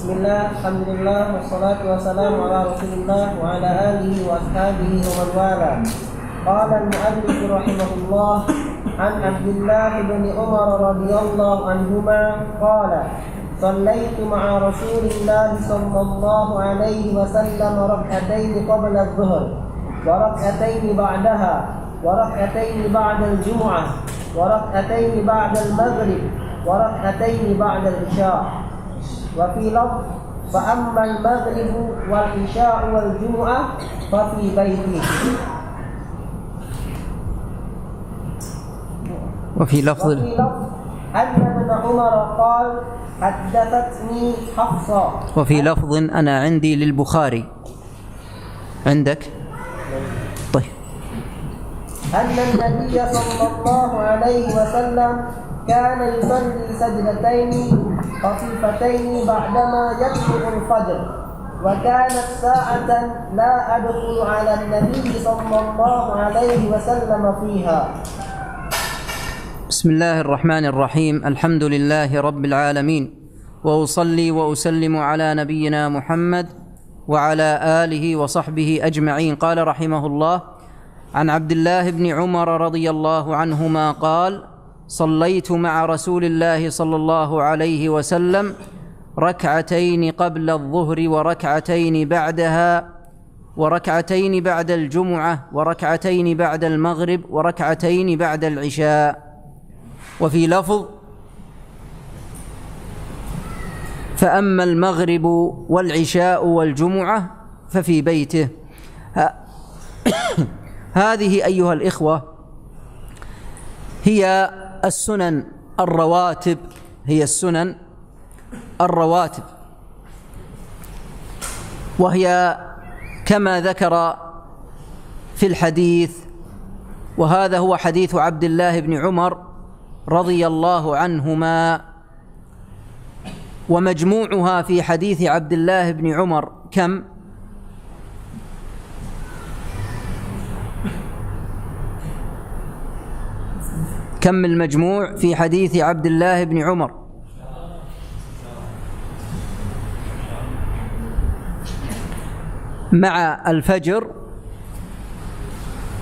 بسم الله الحمد لله والصلاة والسلام على رسول الله وعلى آله وأصحابه ومن والاه. قال المؤلف رحمه الله عن عبد الله بن عمر رضي الله عنهما قال: صليت مع رسول الله صلى الله عليه وسلم ركعتين قبل الظهر وركعتين بعدها وركعتين بعد الجمعة وركعتين بعد المغرب وركعتين بعد العشاء. وفي لفظ: فأما المغرب والعشاء والجمعة ففي بيتي. وفي لفظ أن ابن عمر قال: حدثتني حفصة. وفي لفظ أنا عندي للبخاري. عندك؟ طيب. أن النبي صلى الله عليه وسلم كان يصلي سجدتين خفيفتين بعدما يطلع الفجر، وكانت ساعة لا أدخل على النبي صلى الله عليه وسلم فيها. بسم الله الرحمن الرحيم. الحمد لله رب العالمين، وأصلي وأسلم على نبينا محمد وعلى آله وصحبه أجمعين. قال رحمه الله: عن عبد الله بن عمر رضي الله عنهما قال: صليت مع رسول الله صلى الله عليه وسلم ركعتين قبل الظهر وركعتين بعدها وركعتين بعد الجمعة وركعتين بعد المغرب وركعتين بعد العشاء. وفي لفظ: فأما المغرب والعشاء والجمعة ففي بيته. هذه أيها الإخوة هي السنن الرواتب، وهي كما ذكر في الحديث، وهذا هو حديث عبد الله بن عمر رضي الله عنهما. ومجموعها في حديث عبد الله بن عمر كم المجموع في حديث عبد الله بن عمر؟ مع الفجر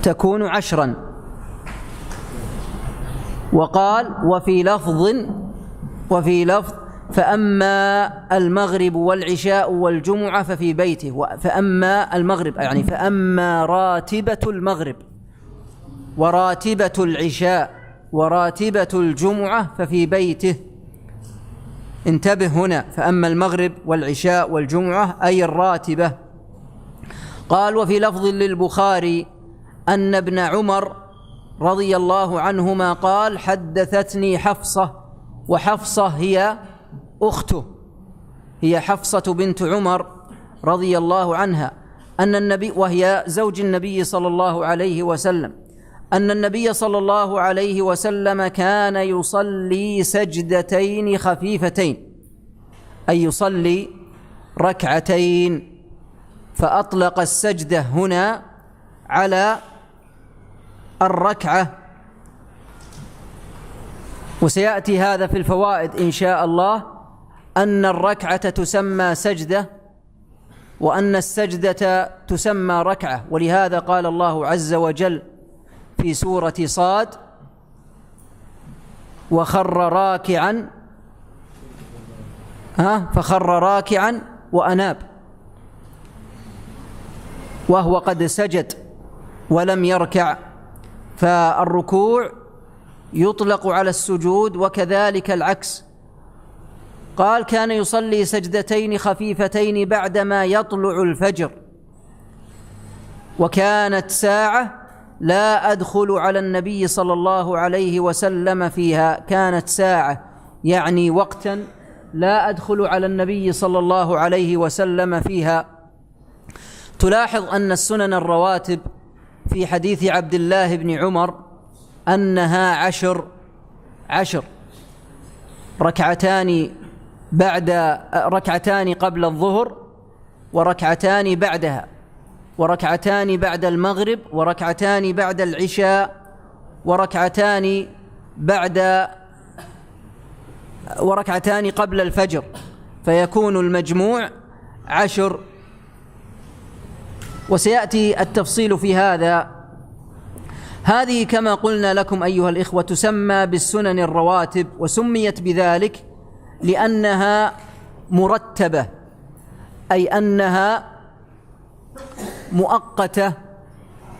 تكون 10. وقال: وفي لفظ فأما المغرب والعشاء والجمعة ففي بيته. فأما المغرب يعني فأما راتبة المغرب وراتبة العشاء وراتبة الجمعة ففي بيته. انتبه هنا، فأما المغرب والعشاء والجمعة أي الراتبة. قال: وفي لفظ للبخاري أن ابن عمر رضي الله عنهما قال: حدثتني حفصة. وحفصة هي أخته، هي حفصة بنت عمر رضي الله عنها، أن النبي، وهي زوج النبي صلى الله عليه وسلم، أن النبي صلى الله عليه وسلم كان يصلي سجدتين خفيفتين، أي يصلي ركعتين، فأطلق السجدة هنا على الركعة. وسيأتي هذا في الفوائد إن شاء الله، أن الركعة تسمى سجدة وأن السجدة تسمى ركعة. ولهذا قال الله عز وجل في سورة صاد: فخر راكعا وأناب، وهو قد سجد ولم يركع. فالركوع يطلق على السجود وكذلك العكس. قال: كان يصلي سجدتين خفيفتين بعدما يطلع الفجر، وكانت ساعة لا أدخل على النبي صلى الله عليه وسلم فيها. كانت ساعة يعني وقتا لا أدخل على النبي صلى الله عليه وسلم فيها. تلاحظ أن السنن الرواتب في حديث عبد الله بن عمر أنها 10 ركعتان قبل الظهر وركعتان بعدها وركعتان بعد المغرب وركعتان بعد العشاء وركعتان قبل الفجر فيكون المجموع 10. وسيأتي التفصيل في هذا. هذه كما قلنا لكم أيها الإخوة تسمى بالسنن الرواتب، وسميت بذلك لأنها مرتبة، أي أنها مؤقتة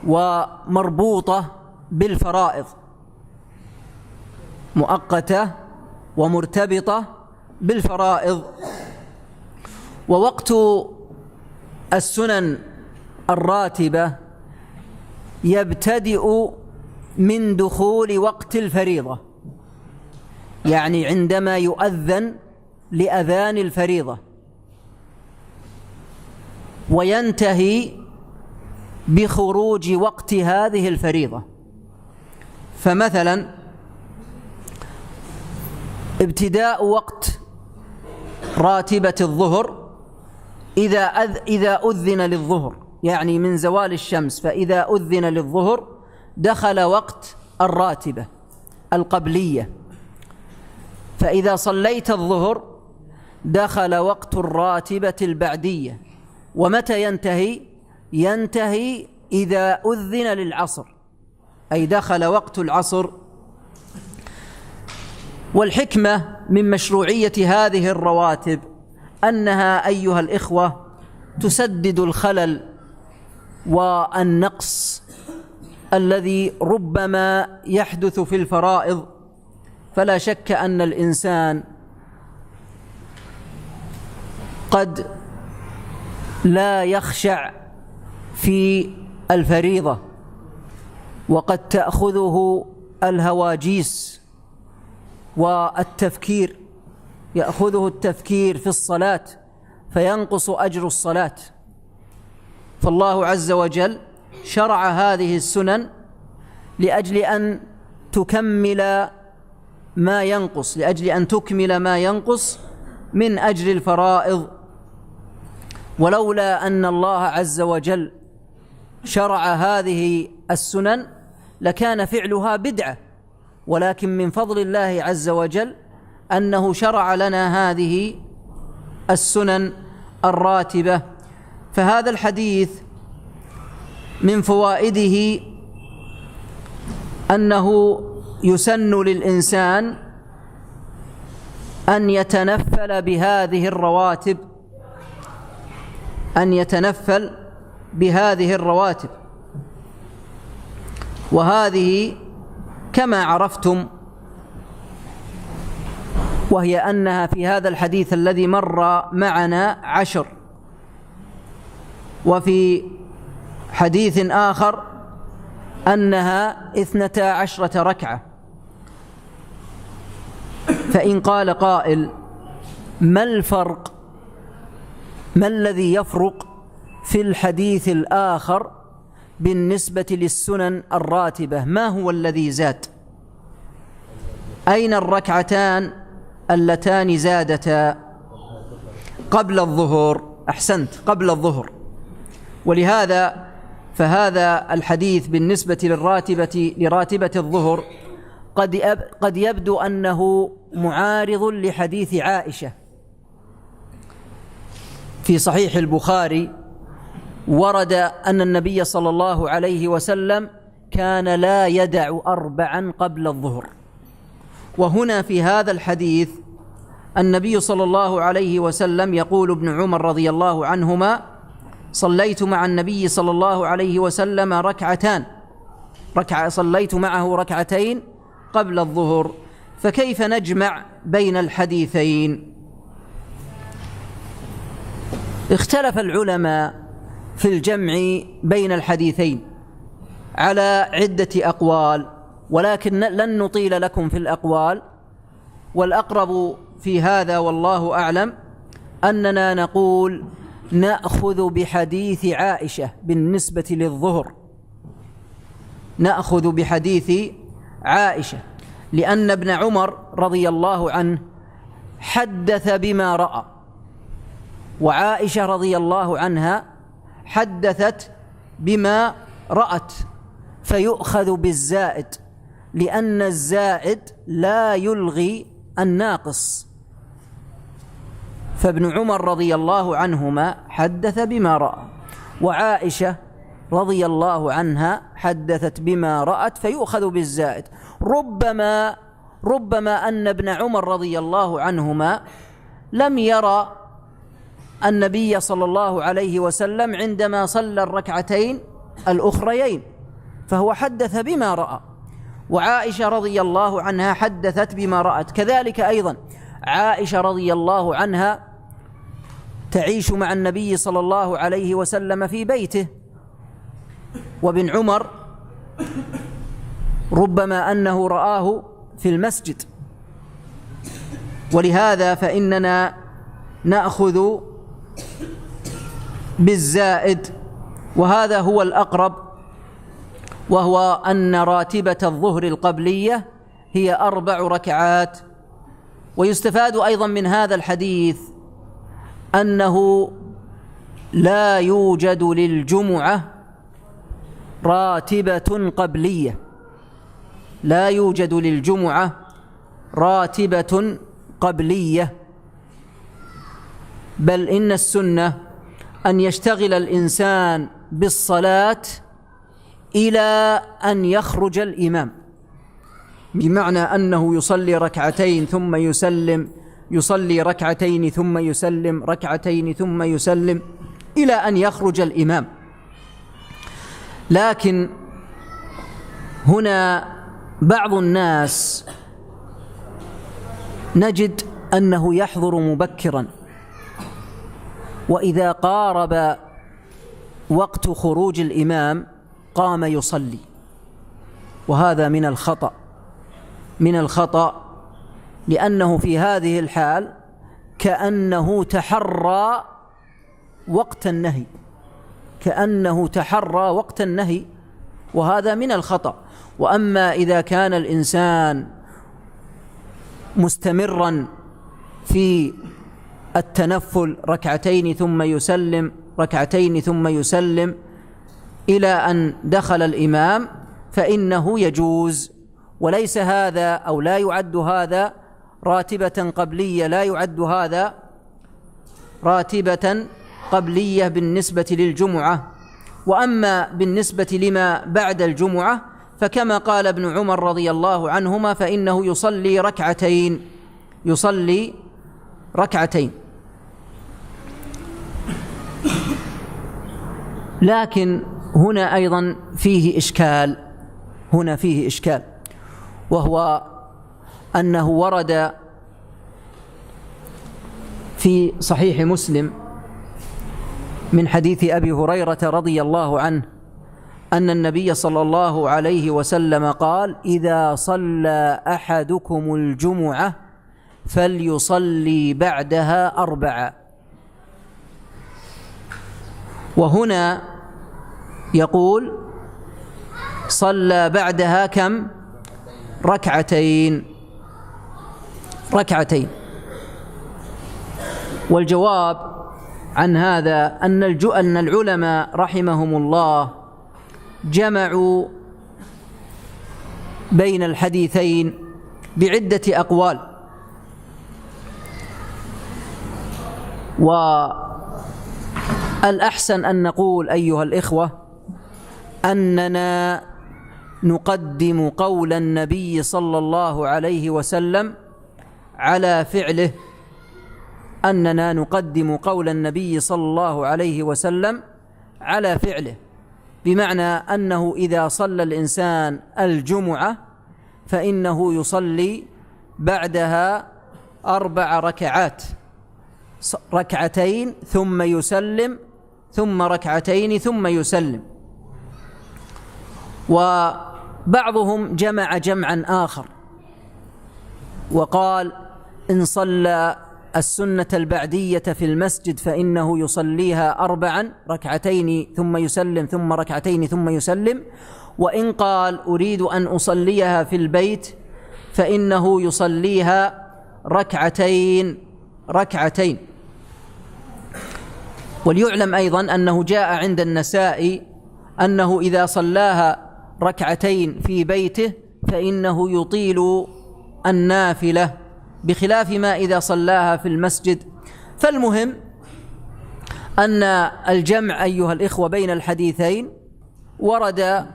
ومربوطة بالفرائض، مؤقتة ومرتبطة بالفرائض. ووقت السنن الراتبة يبتدئ من دخول وقت الفريضة، يعني عندما يؤذن لأذان الفريضة، وينتهي بخروج وقت هذه الفريضة. فمثلا ابتداء وقت راتبة الظهر إذا أذن للظهر، يعني من زوال الشمس، فإذا أذن للظهر دخل وقت الراتبة القبلية، فإذا صليت الظهر دخل وقت الراتبة البعدية. ومتى ينتهي؟ ينتهي إذا أذن للعصر، أي دخل وقت العصر. والحكمة من مشروعية هذه الرواتب أنها أيها الإخوة تسدد الخلل والنقص الذي ربما يحدث في الفرائض. فلا شك أن الإنسان قد لا يخشع في الفريضة، وقد تأخذه الهواجيس والتفكير، يأخذه التفكير في الصلاة فينقص أجر الصلاة. فالله عز وجل شرع هذه السنن لأجل أن تكمل ما ينقص، لأجل أن تكمل ما ينقص من أجر الفرائض. ولولا أن الله عز وجل شرع هذه السنن لكان فعلها بدعة، ولكن من فضل الله عز وجل أنه شرع لنا هذه السنن الراتبة. فهذا الحديث من فوائده أنه يسن للإنسان أن يتنفل بهذه الرواتب، أن يتنفل بهذه الرواتب. وهذه كما عرفتم وهي أنها في هذا الحديث الذي مر معنا 10، وفي حديث آخر أنها 12 ركعة. فإن قال قائل ما الفرق، ما الذي يفرق في الحديث الآخر بالنسبة للسنن الراتبة؟ ما هو الذي زاد؟ أين الركعتان اللتان زادتا؟ قبل الظهر. أحسنت، قبل الظهر. ولهذا فهذا الحديث بالنسبة لراتبة الظهر قد يبدو أنه معارض لحديث عائشة في صحيح البخاري. ورد أن النبي صلى الله عليه وسلم كان لا يدع 4 قبل الظهر. وهنا في هذا الحديث النبي صلى الله عليه وسلم يقول ابن عمر رضي الله عنهما: صليت مع النبي صلى الله عليه وسلم صليت معه ركعتين قبل الظهر. فكيف نجمع بين الحديثين؟ اختلف العلماء في الجمع بين الحديثين على عدة أقوال، ولكن لن نطيل لكم في الأقوال. والأقرب في هذا والله أعلم أننا نقول نأخذ بحديث عائشة بالنسبة للظهر، نأخذ بحديث عائشة، لأن ابن عمر رضي الله عنه حدث بما رأى، وعائشة رضي الله عنها حدثت بما رأت، فيؤخذ بالزائد، لأن الزائد لا يلغي الناقص. فابن عمر رضي الله عنهما حدث بما رأى، وعائشة رضي الله عنها حدثت بما رأت، فيؤخذ بالزائد. ربما أن ابن عمر رضي الله عنهما لم يرى النبي صلى الله عليه وسلم عندما صلى الركعتين الأخريين، فهو حدث بما رأى، وعائشة رضي الله عنها حدثت بما رأت. كذلك أيضا عائشة رضي الله عنها تعيش مع النبي صلى الله عليه وسلم في بيته، وابن عمر ربما أنه رآه في المسجد، ولهذا فإننا نأخذ بالزائد، وهذا هو الأقرب، وهو أن راتبة الظهر القبلية هي 4 ركعات. ويستفاد أيضا من هذا الحديث أنه لا يوجد للجمعة راتبة قبلية، لا يوجد للجمعة راتبة قبلية، بل إن السنة أن يشتغل الإنسان بالصلاة إلى أن يخرج الإمام، بمعنى أنه يصلي ركعتين ثم يسلم، يصلي ركعتين ثم يسلم، ركعتين ثم يسلم، إلى أن يخرج الإمام. لكن هنا بعض الناس نجد أنه يحضر مبكرا، وإذا قارب وقت خروج الإمام قام يصلي، وهذا من الخطأ، لأنه في هذه الحال كأنه تحرى وقت النهي، وهذا من الخطأ. وأما إذا كان الإنسان مستمرا في التنفل ركعتين ثم يسلم، ركعتين ثم يسلم، إلى أن دخل الإمام، فإنه يجوز، وليس هذا أو لا يعد هذا راتبة قبلية، لا يعد هذا راتبة قبلية بالنسبة للجمعة. وأما بالنسبة لما بعد الجمعة فكما قال ابن عمر رضي الله عنهما فإنه يصلي ركعتين. لكن هنا أيضا فيه إشكال، وهو أنه ورد في صحيح مسلم من حديث أبي هريرة رضي الله عنه أن النبي صلى الله عليه وسلم قال: إذا صلى أحدكم الجمعة فليصلي بعدها 4. وهنا يقول صلى بعدها كم؟ ركعتين. والجواب عن هذا أن العلماء رحمهم الله جمعوا بين الحديثين بعدة أقوال، والأحسن أن نقول أيها الإخوة أننا نقدم قول النبي صلى الله عليه وسلم على فعله، بمعنى أنه إذا صلى الإنسان الجمعة فإنه يصلي بعدها 4 ركعات، ركعتين ثم يسلم، ثم ركعتين ثم يسلم. وبعضهم جمع جمعا آخر وقال: إن صلى السنة البعدية في المسجد فإنه يصليها 4 ركعتين ثم يسلم، ثم ركعتين ثم يسلم. وإن قال أريد أن أصليها في البيت فإنه يصليها ركعتين. وليعلم أيضا أنه جاء عند النسائي أنه إذا صلاها ركعتين في بيته فإنه يطيل النافلة، بخلاف ما إذا صلاها في المسجد فالمهم أن الجمع أيها الإخوة بين الحديثين ورد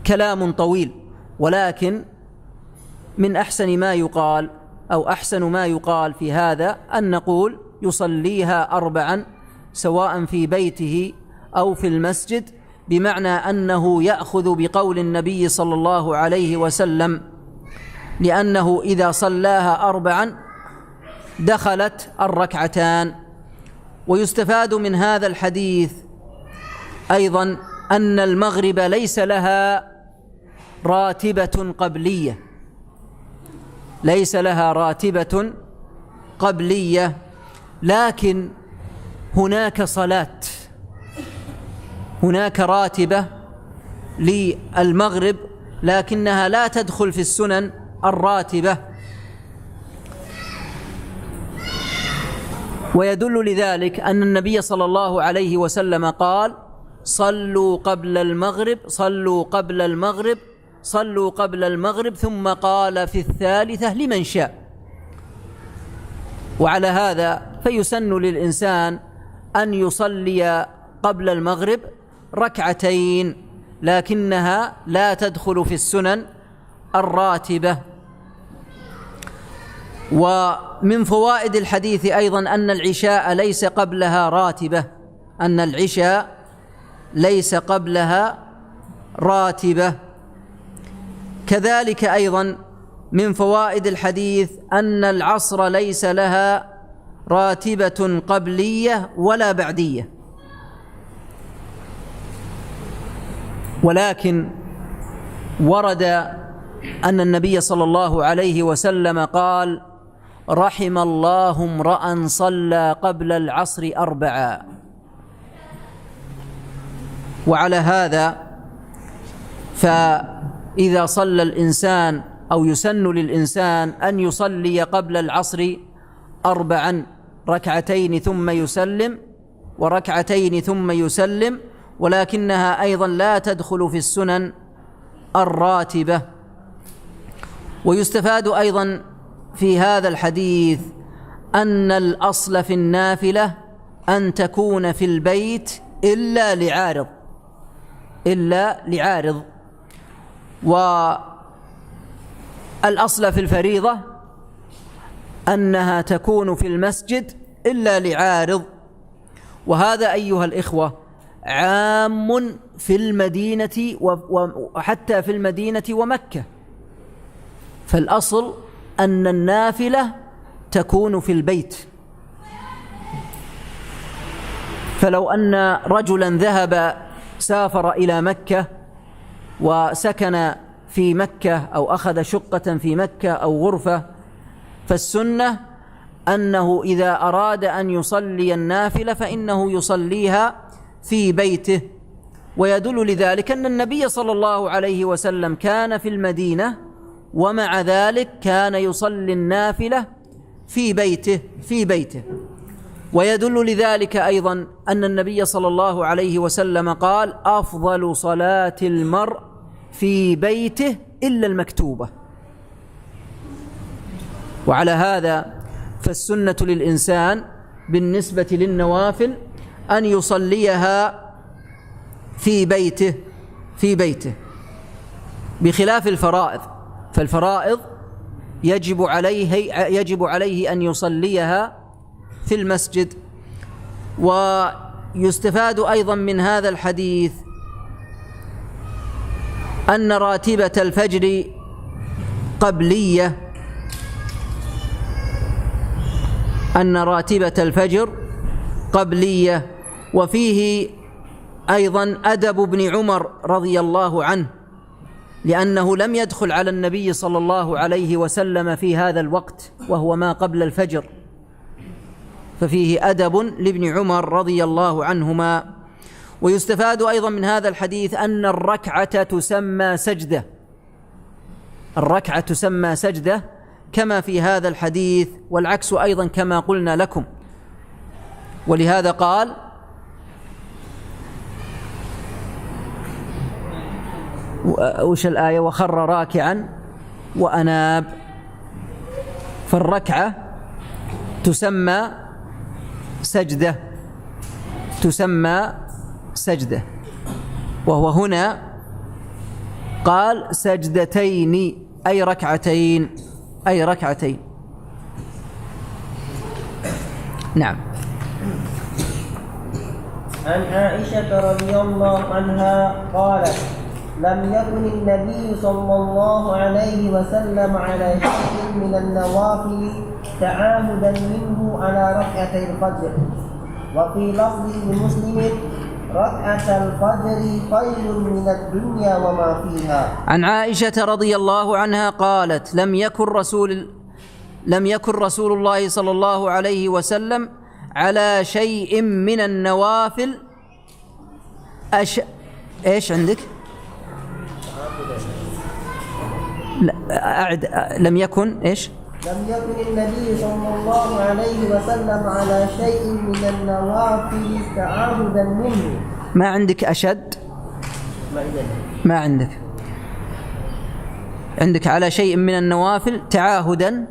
كلام طويل، ولكن من أحسن ما يقال أو أحسن ما يقال في هذا أن نقول يصليها 4 سواء في بيته أو في المسجد، بمعنى أنه يأخذ بقول النبي صلى الله عليه وسلم، لأنه إذا صلاها 4 دخلت الركعتان. ويستفاد من هذا الحديث أيضا أن المغرب ليس لها راتبة قبلية، ليس لها راتبة قبلية، لكن هناك صلاة، هناك راتبة للمغرب لكنها لا تدخل في السنن الراتبة. ويدل لذلك أن النبي صلى الله عليه وسلم قال: صلوا قبل المغرب، صلوا قبل المغرب، صلوا قبل المغرب، ثم قال في الثالثة لمن شاء. وعلى هذا فيسن للإنسان أن يصلي قبل المغرب 2 لكنها لا تدخل في السنن الراتبة. ومن فوائد الحديث أيضا أن العشاء ليس قبلها راتبة، أن العشاء ليس قبلها راتبة. كذلك أيضا من فوائد الحديث أن العصر ليس لها راتبة قبلية ولا بعدية، ولكن ورد أن النبي صلى الله عليه وسلم قال: رحم الله امرأ صلى قبل العصر 4. وعلى هذا فإذا صلى الإنسان أو يسن للإنسان أن يصلي قبل العصر 4 2 ثم يسلم، و2 ثم يسلم، ولكنها أيضا لا تدخل في السنن الراتبة. ويستفاد أيضا في هذا الحديث أن الأصل في النافلة أن تكون في البيت إلا لعارض، والأصل في الفريضة أنها تكون في المسجد إلا لعارض. وهذا أيها الإخوة عام في المدينة وحتى في المدينة ومكة، فالأصل أن النافلة تكون في البيت. فلو أن رجلا سافر إلى مكة وسكن في مكة أو أخذ شقة في مكة أو غرفة، فالسنة أنه إذا أراد أن يصلي النافلة فإنه يصليها في بيته. ويدل لذلك أن النبي صلى الله عليه وسلم كان في المدينة ومع ذلك كان يصلي النافلة في بيته. ويدل لذلك أيضا أن النبي صلى الله عليه وسلم قال: أفضل صلاة المرء في بيته إلا المكتوبة. وعلى هذا فالسنة للإنسان بالنسبة للنوافل أن يصليها في بيته بخلاف الفرائض، فالفرائض يجب عليه أن يصليها في المسجد. ويستفاد أيضا من هذا الحديث أن راتبة الفجر قبلية، وفيه أيضا أدب ابن عمر رضي الله عنه، لأنه لم يدخل على النبي صلى الله عليه وسلم في هذا الوقت وهو ما قبل الفجر، ففيه أدب لابن عمر رضي الله عنهما. ويستفاد أيضا من هذا الحديث أن الركعة تسمى سجدة كما في هذا الحديث، والعكس أيضا كما قلنا لكم. ولهذا قال: وش الآية؟ وخر راكعا وأناب. فالركعة تسمى سجدة، تسمى سجدة. وهو هنا قال سجدتين أي ركعتين، أي ركعتين. نعم. عن عائشة رضي الله عنها قالت: لم يكن النبي صلى الله عليه وسلم على شيء من النوافل تعاهدا منه على ركعتي الفجر. وفي لفظ لمسلم: ركعة الفجر خير من الدنيا وما فيها. عن عائشة رضي الله عنها قالت: لم يكن رسول الله صلى الله عليه وسلم على شيء من النوافل ايش عندك؟ لا أعد. لم يكن ايش؟ لم يكن النبي صلى الله عليه وسلم على شيء من النوافل تعاهدا منه. ما عندك أشد؟ ما عندك. عندك على شيء من النوافل تعاهدا.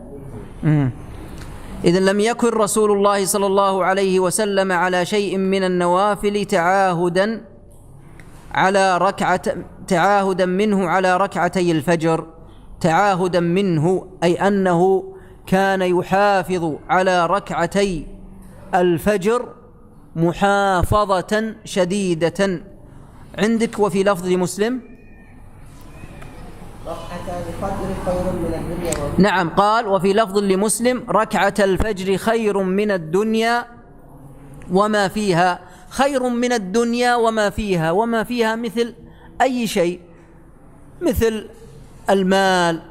إذن لم يكن رسول الله صلى الله عليه وسلم على شيء من النوافل تعاهدا منه على ركعتي الفجر. تعاهدا منه أي أنه كان يحافظ على ركعتي الفجر محافظة شديدة. عندك وفي لفظ مسلم: نعم، قال وفي لفظ لمسلم: ركعة الفجر خير من الدنيا وما فيها. خير من الدنيا وما فيها، وما فيها مثل أي شيء، مثل المال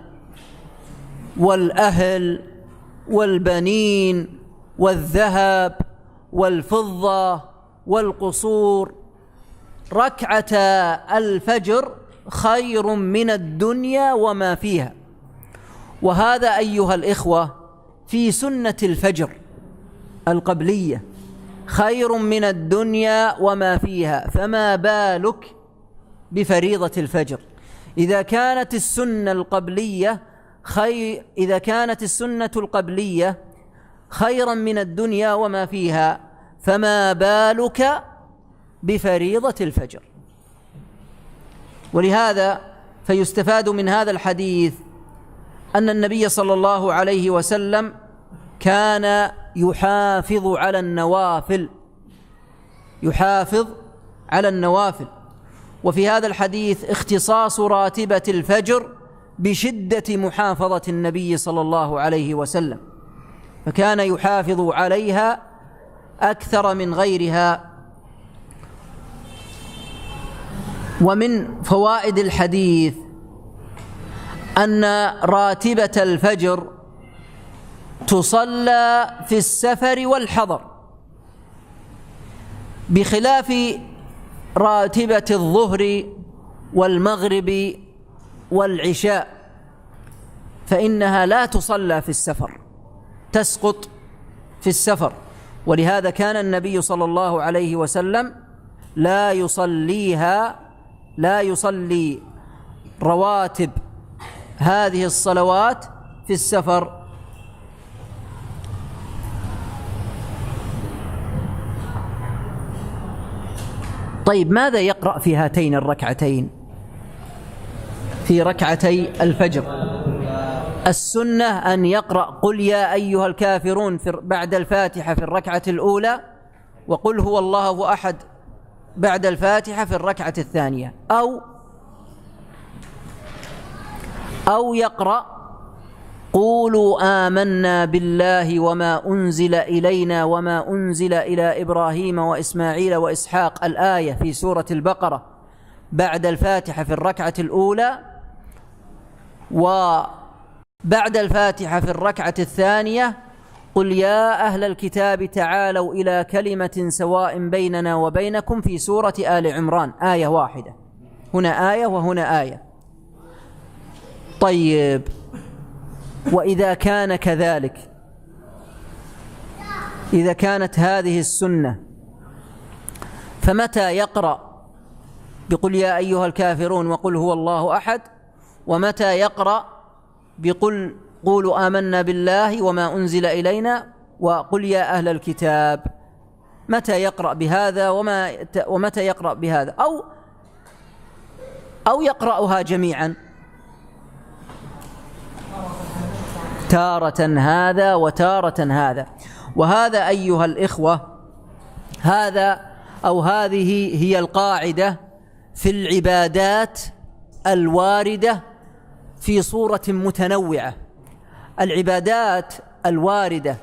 والأهل والبنين والذهب والفضة والقصور. ركعة الفجر خير من الدنيا وما فيها. وهذا أيها الإخوة في سنة الفجر القبلية خير من الدنيا وما فيها، فما بالك بفريضة الفجر؟ إذا كانت السنة القبلية خيرا من الدنيا وما فيها، فما بالك بفريضة الفجر؟ ولهذا فيستفاد من هذا الحديث أن النبي صلى الله عليه وسلم كان يحافظ على النوافل. وفي هذا الحديث اختصاص راتبة الفجر بشدة محافظة النبي صلى الله عليه وسلم، فكان يحافظ عليها أكثر من غيرها. ومن فوائد الحديث أن راتبة الفجر تصلى في السفر والحضر، بخلاف راتبة الظهر والمغرب والعشاء، فإنها لا تصلى في السفر، تسقط في السفر. ولهذا كان النبي صلى الله عليه وسلم لا يصلي رواتب هذه الصلوات في السفر. طيب، ماذا يقرأ في هاتين الركعتين، في ركعتي الفجر؟ السنة أن يقرأ قل يا أيها الكافرون بعد الفاتحة في الركعة الأولى، وقل هو الله أحد بعد الفاتحة في الركعة الثانية، أو يقرأ قولوا آمنا بالله وما أنزل إلينا وما أنزل إلى إبراهيم وإسماعيل وإسحاق، الآية في سورة البقرة، بعد الفاتحة في الركعة الأولى، وبعد الفاتحة في الركعة الثانية قل يا أهل الكتاب تعالوا إلى كلمة سواء بيننا وبينكم في سورة آل عمران، آية واحدة، هنا آية وهنا آية. طيب، وإذا كان كذلك، إذا كانت هذه السنة، فمتى يقرأ بقل يا أيها الكافرون وقل هو الله أحد، ومتى يقرأ بقل قولوا آمنا بالله وما أنزل إلينا وقل يا أهل الكتاب، متى يقرأ بهذا ومتى يقرأ بهذا، أو يقرأها جميعا، تارة هذا وتارة هذا. وهذا أيها الإخوة، هذا أو هذه هي القاعدة في العبادات الواردة في صورة متنوعة. العبادات الواردة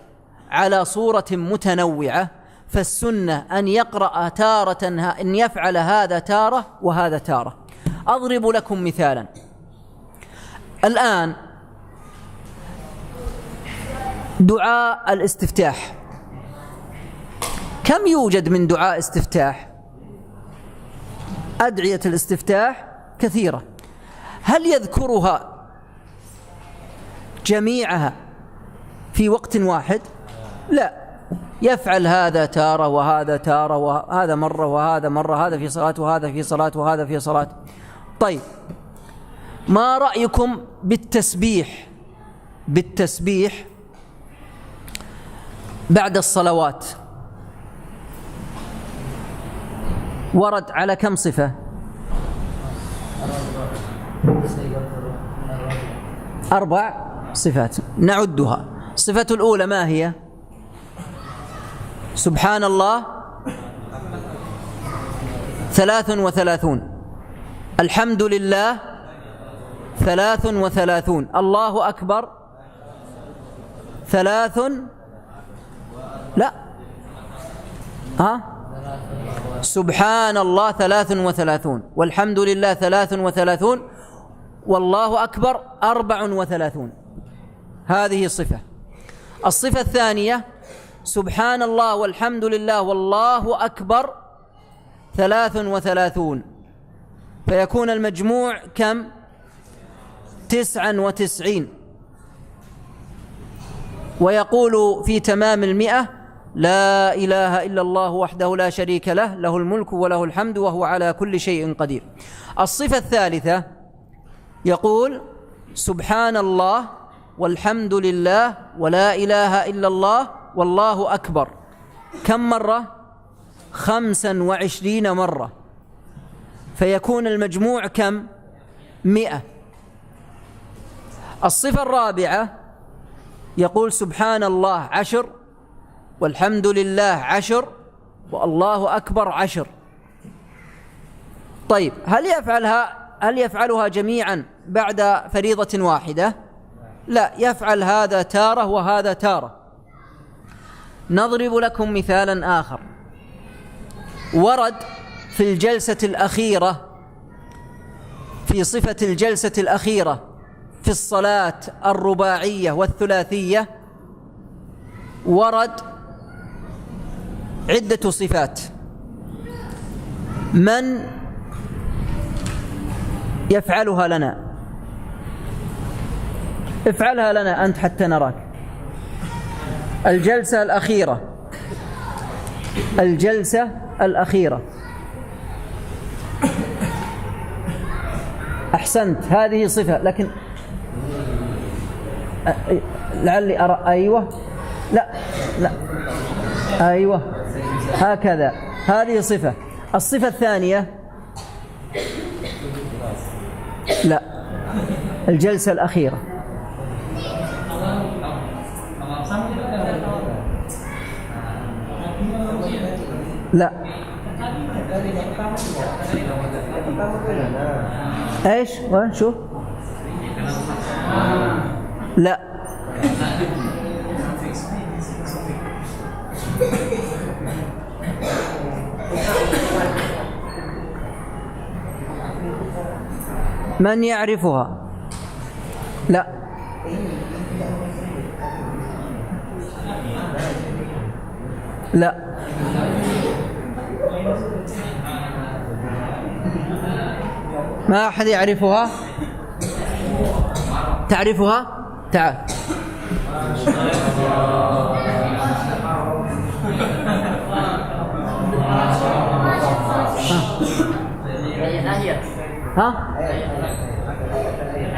على صورة متنوعة، فالسنة أن يقرأ تارة، أن يفعل هذا تارة وهذا تارة. أضرب لكم مثالا. الآن دعاء الاستفتاح، كم يوجد من دعاء استفتاح؟ أدعية الاستفتاح كثيرة. هل يذكرها جميعها في وقت واحد؟ لا، يفعل هذا تارة وهذا تارة، وهذا مرة وهذا مرة، هذا في صلاة وهذا في صلاة وهذا في صلاة. طيب، ما رأيكم بالتسبيح بعد الصلوات؟ ورد على كم صفة؟ 4 صفات نعدها. الصفة الأولى ما هي؟ سبحان الله 33، الحمد لله 33، الله أكبر 3، لا، سبحان الله 33، والحمد لله 33، والله أكبر 34. هذه صفة. الصفة الثانية سبحان الله والحمد لله والله أكبر 33، فيكون المجموع كم؟ 99. ويقول في تمام 100 لا إله إلا الله وحده لا شريك له، له الملك وله الحمد وهو على كل شيء قدير. الصفة الثالثة يقول سبحان الله والحمد لله ولا إله إلا الله والله أكبر، كم مرة؟ 25 مرة، فيكون المجموع كم؟ 100. الصفة الرابعة يقول سبحان الله 10، والحمد لله 10، والله أكبر 10. طيب، هل يفعلها جميعا بعد فريضة واحدة؟ لا، يفعل هذا تارة وهذا تارة. نضرب لكم مثالا آخر. ورد في الجلسة الأخيرة، في صفة الجلسة الأخيرة في الصلاة الرباعية والثلاثية، ورد عدة صفات. من يفعلها لنا؟ افعلها لنا أنت حتى نراك. الجلسة الأخيرة، الجلسة الأخيرة. أحسنت، هذه صفة، لكن لعلي أرى. أيوة، لا لا، أيوة هكذا، هذه صفة. الصفة الثانية لا، الجلسة الأخيرة. لا، ايش؟ وين؟ شو؟ لا، من يعرفها؟ لا، لا، ما أحد يعرفها؟ تعرفها؟ تعال. ها؟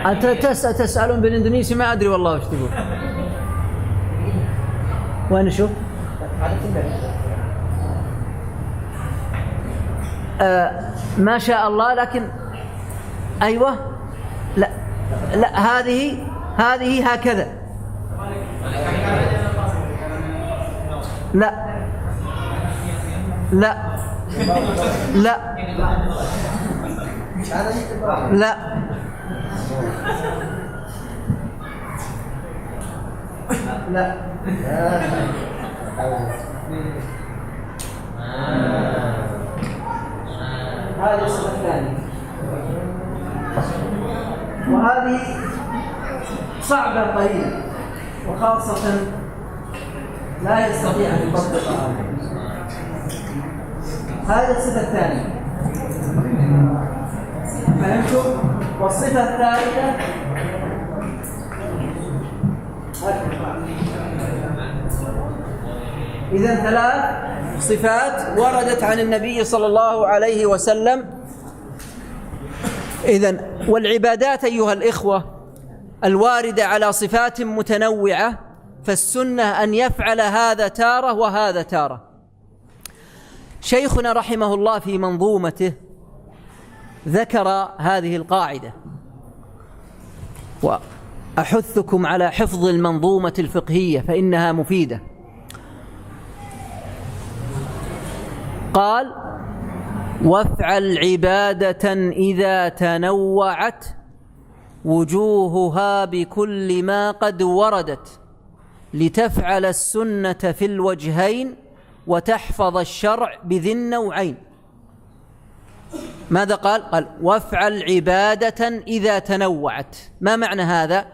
أنت تسألون بالإندونيسي، ما أدري والله وش تقول. وين نشوف؟ ما شاء الله، لكن أيوة، لا لا، هذه هكذا، لا لا لا لا لا. هذه الصفة الثانية، وهذه صعبة قليلا، وخاصة لا يستطيع أن يطبقها. هذه الصفة الثانية، فهمتم؟ والصفة الثالثة إذن 3 صفات وردت عن النبي صلى الله عليه وسلم. إذن والعبادات أيها الإخوة الواردة على صفات متنوعة، فالسنة أن يفعل هذا تارة وهذا تارة. شيخنا رحمه الله في منظومته ذكر هذه القاعدة، وأحثكم على حفظ المنظومة الفقهية فإنها مفيدة. قال: وافعل عبادة إذا تنوعت وجوهها بكل ما قد وردت لتفعل السنة في الوجهين وتحفظ الشرع بذي النوعين. ماذا قال؟ قال: وافعل عبادة إذا تنوعت. ما معنى هذا؟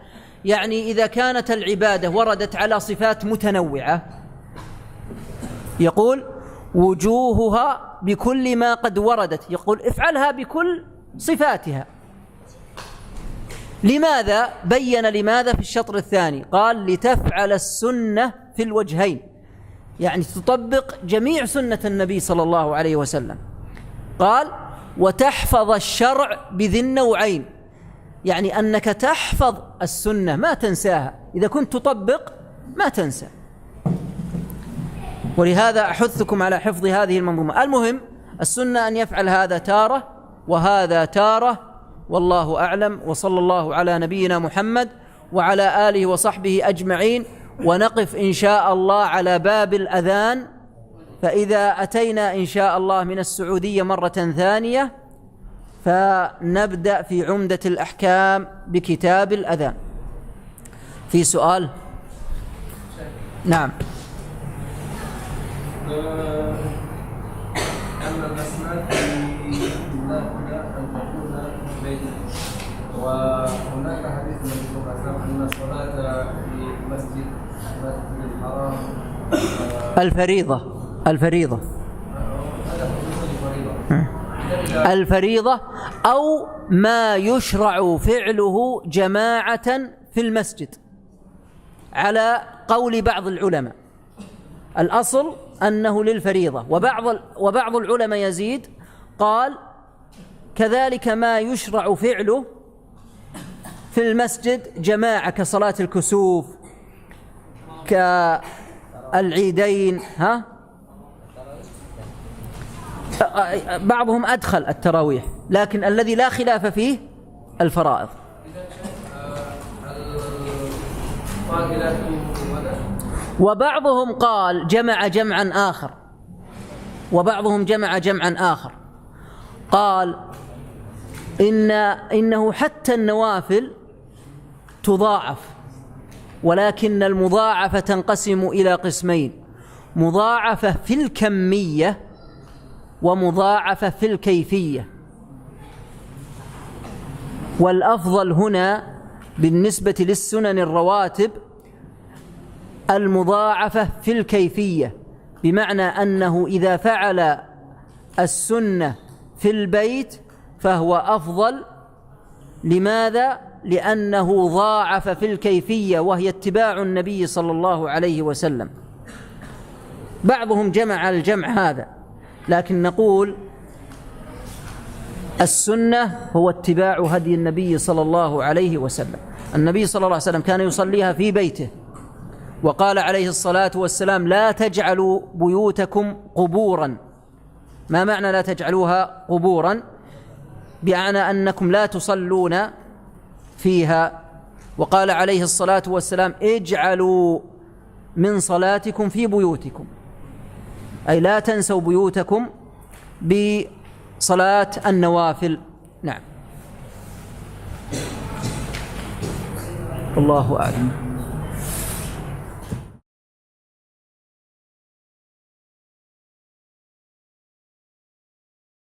يعني إذا كانت العبادة وردت على صفات متنوعة، يقول وجوهها بكل ما قد وردت، يقول افعلها بكل صفاتها. لماذا؟ بين لماذا في الشطر الثاني، قال: لتفعل السنة في الوجهين، يعني تطبق جميع سنة النبي صلى الله عليه وسلم. قال: وتحفظ الشرع بذي النوعين، يعني أنك تحفظ السنة ما تنساها، إذا كنت تطبق ما تنسى. ولهذا أحثكم على حفظ هذه المنظومة. المهم السنة أن يفعل هذا تارة وهذا تارة، والله أعلم، وصلى الله على نبينا محمد وعلى آله وصحبه أجمعين. ونقف إن شاء الله على باب الأذان، فإذا أتينا إن شاء الله من السعودية مرة ثانية فنبدأ في عمدة الأحكام بكتاب الأذان. في سؤال؟ نعم. أما المسند لا أن تكون بيتا، وهناك حديث النبي صلى الله عليه وسلم أن الصلاة في مسجد الحرام الفريضة أو ما يشرع فعله جماعة في المسجد على قول بعض العلماء. الأصل أنه للفريضة، وبعض العلماء يزيد، قال كذلك ما يشرع فعله في المسجد جماعة كصلاة الكسوف كالعيدين. بعضهم أدخل التراويح، لكن الذي لا خلاف فيه الفرائض. وبعضهم قال جمع جمعا آخر، قال إنه حتى النوافل تضاعف، ولكن المضاعفة تنقسم إلى قسمين: مضاعفة في الكمية ومضاعفة في الكيفية. والأفضل هنا بالنسبة للسنن الرواتب المضاعفة في الكيفية، بمعنى أنه إذا فعل السنة في البيت فهو أفضل. لماذا؟ لأنه ضاعف في الكيفية، وهي اتباع النبي صلى الله عليه وسلم. بعضهم جمع الجمع هذا، لكن نقول السنة هو اتباع هدي النبي صلى الله عليه وسلم. النبي صلى الله عليه وسلم كان يصليها في بيته، وقال عليه الصلاة والسلام لا تجعلوا بيوتكم قبورا. ما معنى لا تجعلوها قبورا؟ بمعنى أنكم لا تصلون فيها. وقال عليه الصلاة والسلام اجعلوا من صلاتكم في بيوتكم، أي لا تنسوا بيوتكم بصلاة النوافل. نعم، الله أعلم.